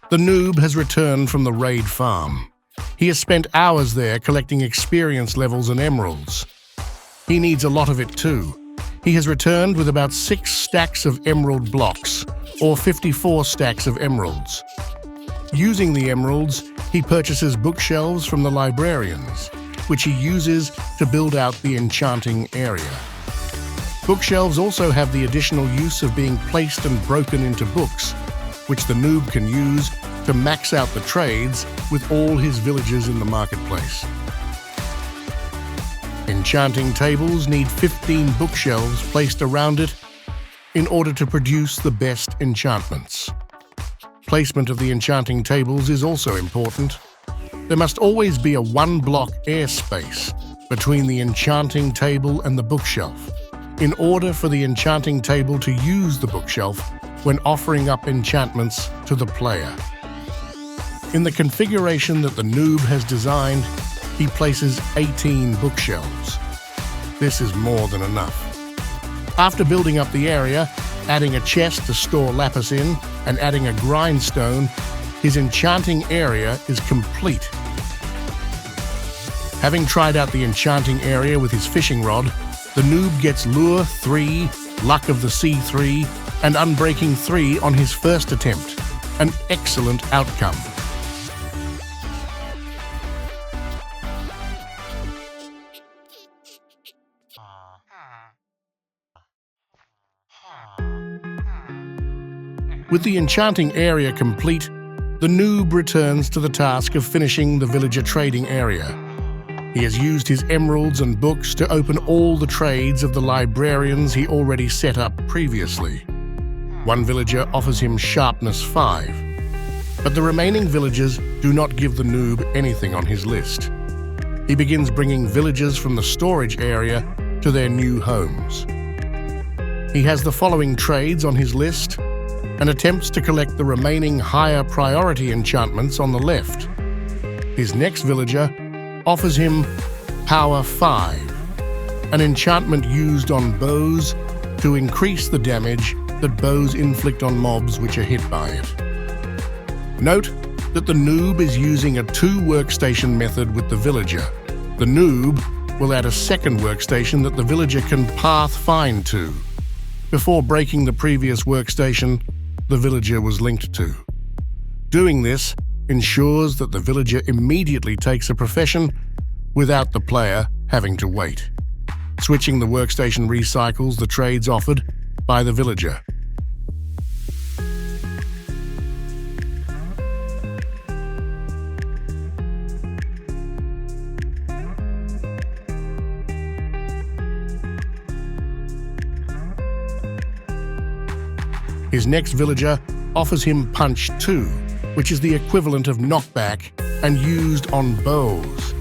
The noob has returned from the raid farm. He has spent hours there collecting experience levels and emeralds. He needs a lot of it too. He has returned with about 6 stacks of emerald blocks, or 54 stacks of emeralds. Using the emeralds, he purchases bookshelves from the librarians, which he uses to build out the enchanting area. Bookshelves also have the additional use of being placed and broken into books, which the noob can use to max out the trades with all his villagers in the marketplace. Enchanting tables need 15 bookshelves placed around it in order to produce the best enchantments. Placement of the enchanting tables is also important. There must always be a 1-block airspace between the enchanting table and the bookshelf in order for the enchanting table to use the bookshelf when offering up enchantments to the player. In the configuration that the noob has designed, he places 18 bookshelves. This is more than enough. After building up the area, adding a chest to store lapis in, and adding a grindstone, his enchanting area is complete. Having tried out the enchanting area with his fishing rod, the noob gets Lure 3, Luck of the Sea 3, and Unbreaking 3 on his first attempt. An excellent outcome. With the enchanting area complete, the noob returns to the task of finishing the villager trading area. He has used his emeralds and books to open all the trades of the librarians he already set up previously. One villager offers him sharpness 5, but the remaining villagers do not give the noob anything on his list. He begins bringing villagers from the storage area to their new homes. He has the following trades on his list and attempts to collect the remaining higher priority enchantments on the left. His next villager offers him Power 5, an enchantment used on bows to increase the damage that bows inflict on mobs which are hit by it. Note that the noob is using a 2-workstation method with the villager. The noob will add a second workstation that the villager can path find to, before breaking the previous workstation the villager was linked to. Doing this ensures that the villager immediately takes a profession without the player having to wait. Switching the workstation recycles the trades offered by the villager. His next villager offers him Punch 2, which is the equivalent of knockback and used on bows.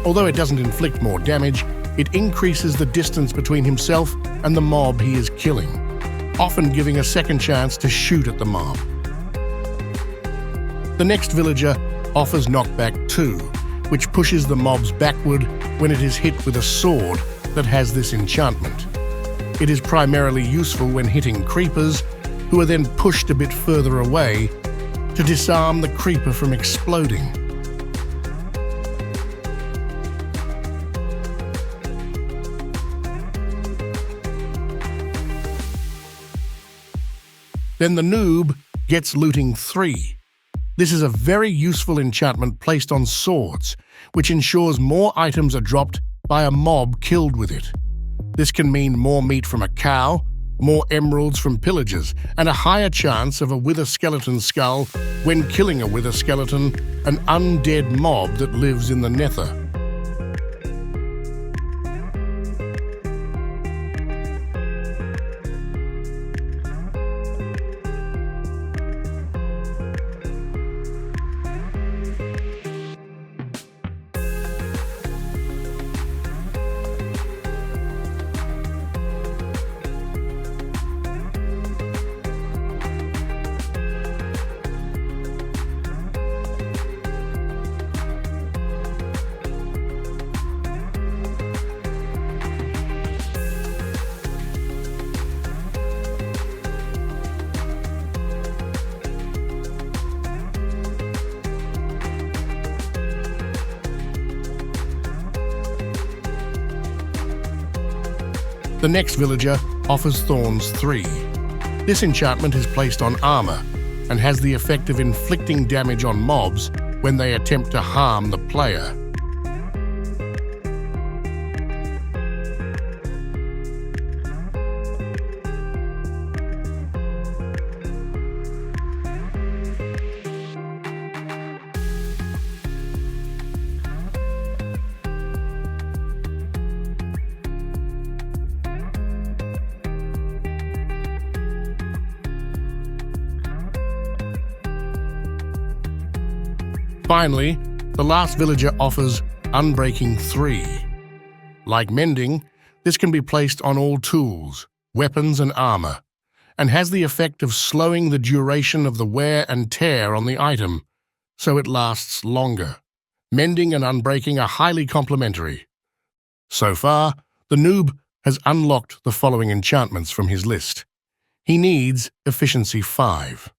Although it doesn't inflict more damage, it increases the distance between himself and the mob he is killing, often giving a second chance to shoot at the mob. The next villager offers Knockback 2, which pushes the mobs backward when it is hit with a sword that has this enchantment. It is primarily useful when hitting creepers, who are then pushed a bit further away to disarm the creeper from exploding. Then the noob gets Looting 3. This is a very useful enchantment placed on swords, which ensures more items are dropped by a mob killed with it. This can mean more meat from a cow, more emeralds from pillagers, and a higher chance of a wither skeleton skull when killing a wither skeleton, an undead mob that lives in the nether. The next villager offers Thorns 3. This enchantment is placed on armor and has the effect of inflicting damage on mobs when they attempt to harm the player. Finally, the last villager offers Unbreaking 3. Like Mending, this can be placed on all tools, weapons and armor, and has the effect of slowing the duration of the wear and tear on the item, so it lasts longer. Mending and Unbreaking are highly complementary. So far, the noob has unlocked the following enchantments from his list. He needs Efficiency 5.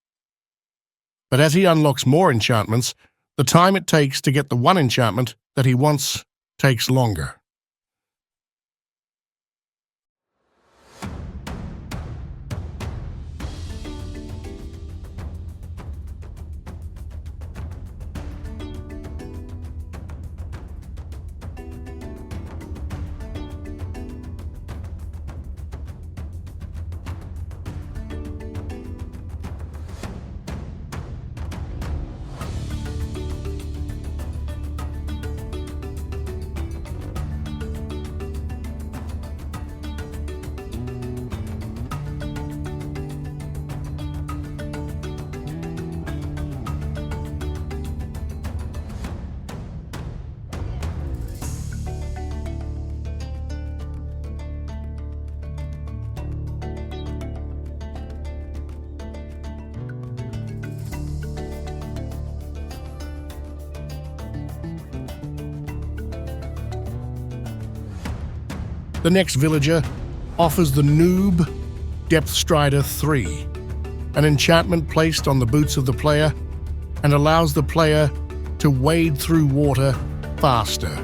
But as he unlocks more enchantments, the time it takes to get the one enchantment that he wants takes longer. The next villager offers the Noob Depth Strider 3, an enchantment placed on the boots of the player and allows the player to wade through water faster.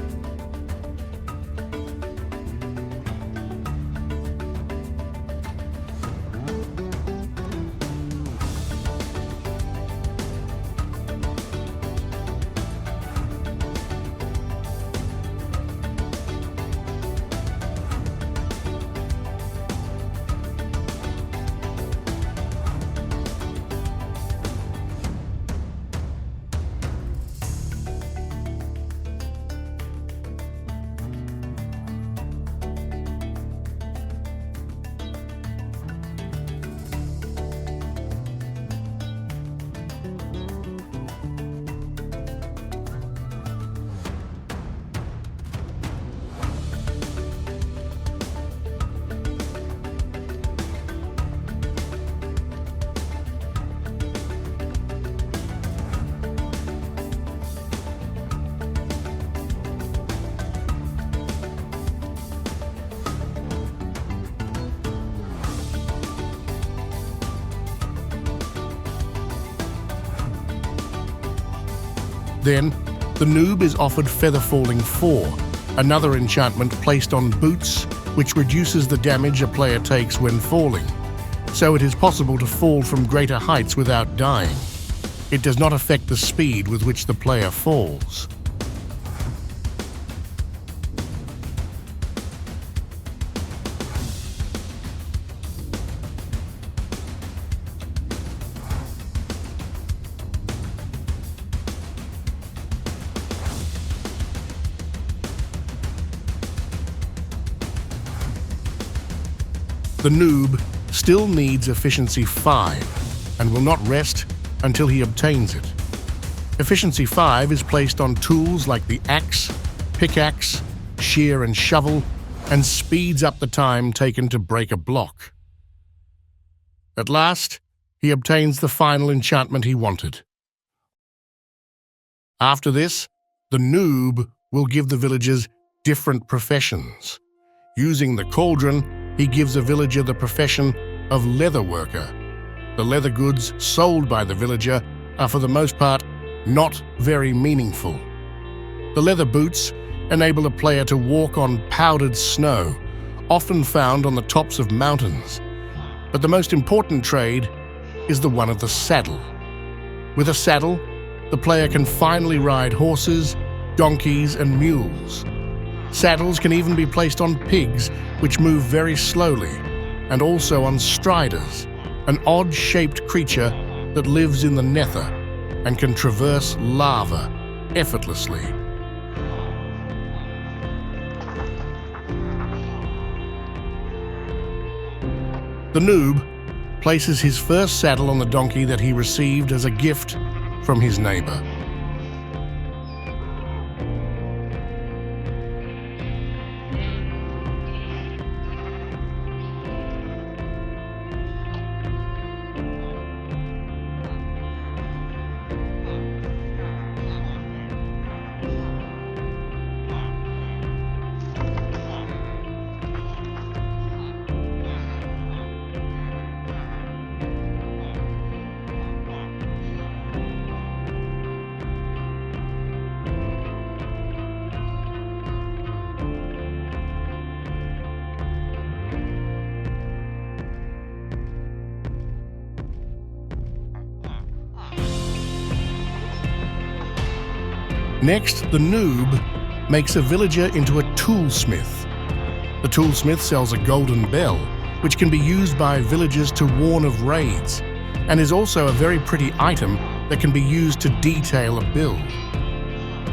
Then, the noob is offered Feather Falling 4, another enchantment placed on boots which reduces the damage a player takes when falling, so it is possible to fall from greater heights without dying. It does not affect the speed with which the player falls. The noob still needs Efficiency 5 and will not rest until he obtains it. Efficiency 5 is placed on tools like the axe, pickaxe, shear and shovel, and speeds up the time taken to break a block. At last, he obtains the final enchantment he wanted. After this, the noob will give the villagers different professions. Using the cauldron, he gives a villager the profession of leather worker. The leather goods sold by the villager are for the most part not very meaningful. The leather boots enable a player to walk on powdered snow often found on the tops of mountains. But the most important trade is the one of the saddle. With a saddle, the player can finally ride horses, donkeys, and mules. Saddles can even be placed on pigs, which move very slowly, and also on striders, an odd-shaped creature that lives in the nether and can traverse lava effortlessly. The noob places his first saddle on the donkey that he received as a gift from his neighbor. Next, the noob makes a villager into a toolsmith. The toolsmith sells a golden bell, which can be used by villagers to warn of raids, and is also a very pretty item that can be used to detail a build.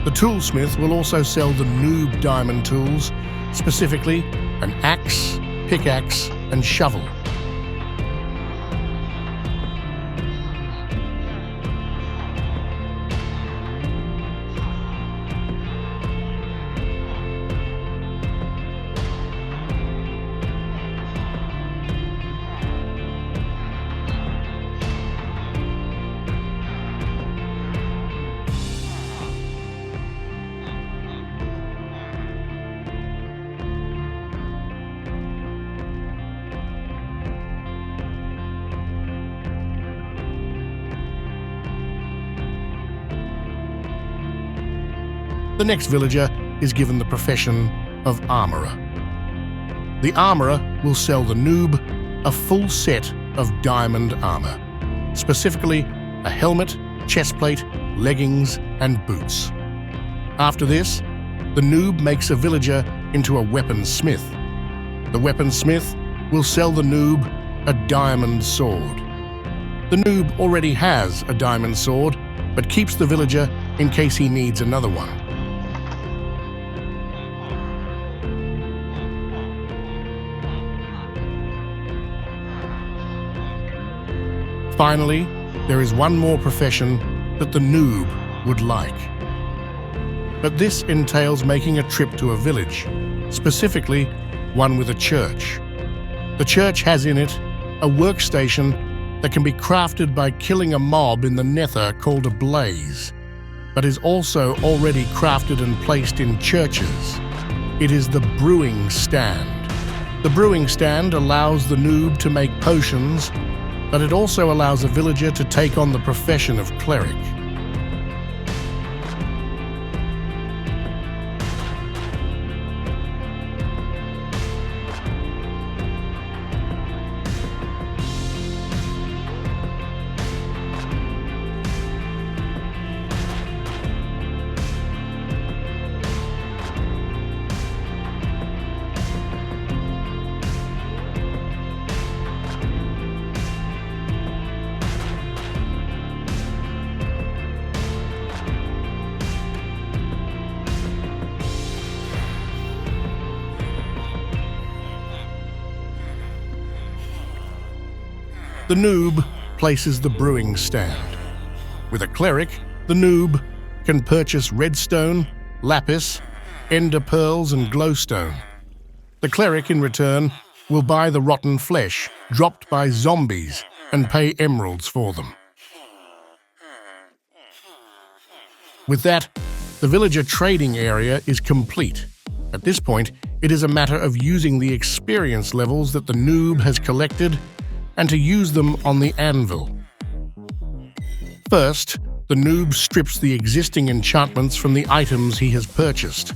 The toolsmith will also sell the noob diamond tools, specifically an axe, pickaxe, and shovel. The next villager is given the profession of armorer. The armorer will sell the noob a full set of diamond armor, specifically a helmet, chestplate, leggings, and boots. After this, the noob makes a villager into a weaponsmith. The weaponsmith will sell the noob a diamond sword. The noob already has a diamond sword, but keeps the villager in case he needs another one. Finally, there is one more profession that the noob would like. But this entails making a trip to a village, specifically one with a church. The church has in it a workstation that can be crafted by killing a mob in the nether called a blaze, but is also already crafted and placed in churches. It is the brewing stand. The brewing stand allows the noob to make potions, but it also allows a villager to take on the profession of cleric. The noob places the brewing stand. With a cleric, the noob can purchase redstone, lapis, ender pearls, and glowstone. The cleric, in return, will buy the rotten flesh dropped by zombies and pay emeralds for them. With that, the villager trading area is complete. At this point, it is a matter of using the experience levels that the noob has collected and to use them on the anvil. First, the noob strips the existing enchantments from the items he has purchased.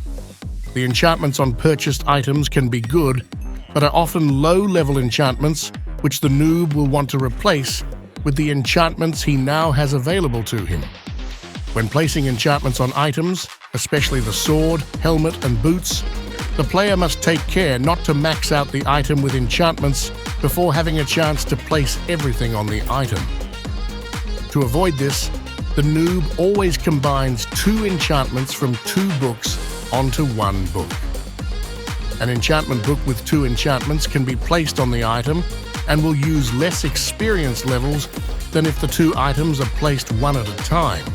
The enchantments on purchased items can be good, but are often low-level enchantments which the noob will want to replace with the enchantments he now has available to him. When placing enchantments on items, especially the sword, helmet, and boots, the player must take care not to max out the item with enchantments before having a chance to place everything on the item. To avoid this, the noob always combines 2 enchantments from 2 books onto 1 book. An enchantment book with 2 enchantments can be placed on the item and will use less experience levels than if the 2 items are placed one at a time.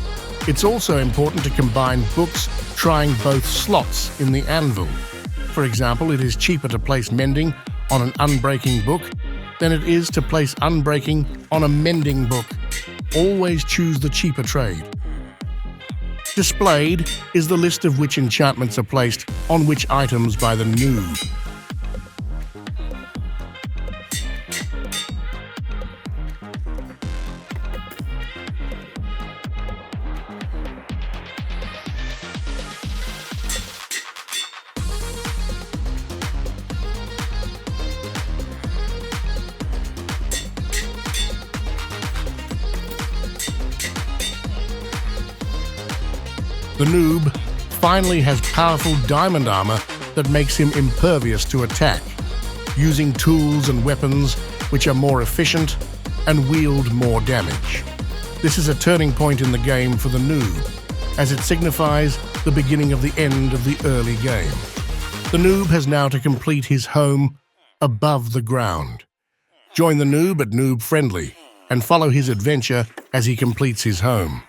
It's also important to combine books trying both slots in the anvil. For example, it is cheaper to place mending on an unbreaking book than it is to place unbreaking on a mending book. Always choose the cheaper trade. Displayed is the list of which enchantments are placed on which items by the noob. The noob finally has powerful diamond armor that makes him impervious to attack, using tools and weapons which are more efficient and wield more damage. This is a turning point in the game for the noob, as it signifies the beginning of the end of the early game. The noob has now to complete his home above the ground. Join the noob at Noob-Friendly and follow his adventure as he completes his home.